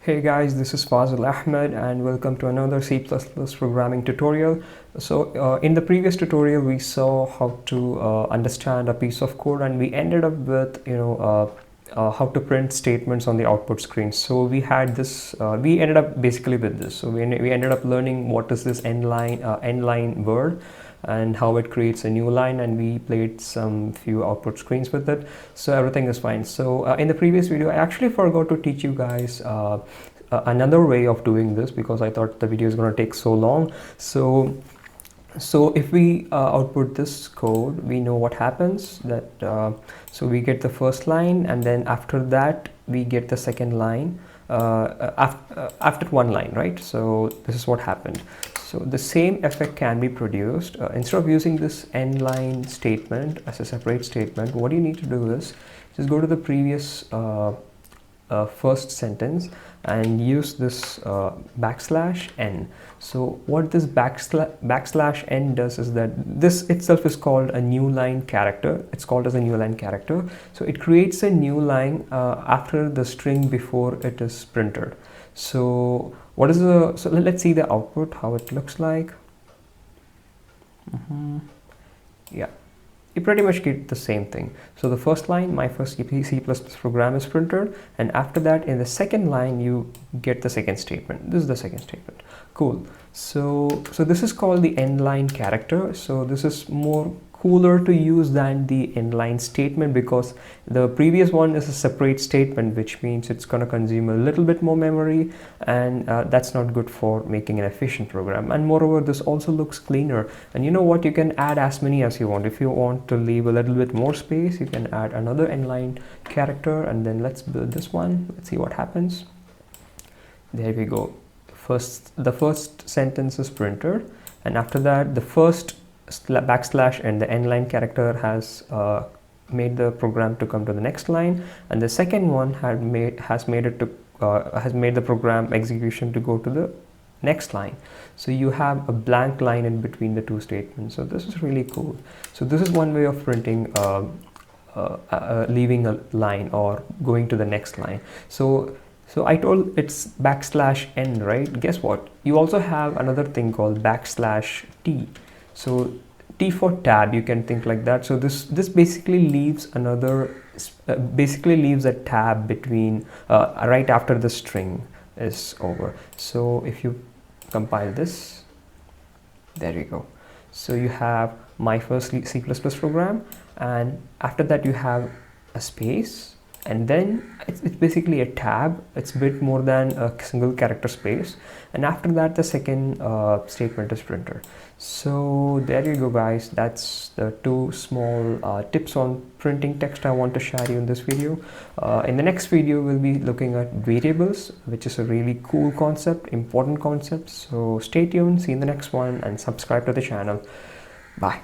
Hey guys, this is Fazil Ahmed and welcome to another C++ programming tutorial. In the previous tutorial we saw how to understand a piece of code, and we ended up with how to print statements on the output screen. So we had this, we ended up basically with this. So we ended up learning what is this end line word and how it creates a new line, and we played some few output screens with it, so everything is fine. So in the previous video I actually forgot to teach you guys another way of doing this because I thought the video is going to take so long. So if we output this code, we know what happens, that so we get the first line, and then after that we get the second line after one line, right? So this is what happened. So the same effect can be produced instead of using this end line statement as a separate statement. What you need to do is just go to the previous first sentence and use this \n. So what this \n does is that this itself is called a new line character. It's called as a new line character. So it creates a new line after the string before it is printed. So what is the, so let's see the output, how it looks like. Yeah, you pretty much get the same thing. So the first line, my first C++ program is printed, and after that in the second line you get the second statement. This is the second statement. Cool. So this is called the end line character. So this is more cooler to use than the end line statement, because the previous one is a separate statement, which means it's going to consume a little bit more memory, and that's not good for making an efficient program. And moreover, this also looks cleaner. And you know what, you can add as many as you want. If you want to leave a little bit more space, you can add another end line character, and then let's build this one. Let's see what happens. There we go. The first sentence is printed, and after that the first \n and the end line character has made the program to come to the next line, and the second one has made the program execution to go to the next line. So you have a blank line in between the two statements. So this is really cool. So this is one way of printing leaving a line or going to the next line. So I told it's \n, right? Guess what? You also have another thing called \t. So T for tab, you can think like that. So this basically leaves a tab between right after the string is over. So if you compile this, there you go. So you have my first C++ program, and after that you have a space, and then it's basically a tab. It's a bit more than a single character space, and after that the second statement is printed. So there you go guys, that's the two small tips on printing text I want to share you in this video. In the next video we'll be looking at variables, which is a really cool concept, important concept. So stay tuned, see you in the next one, and subscribe to the channel. Bye.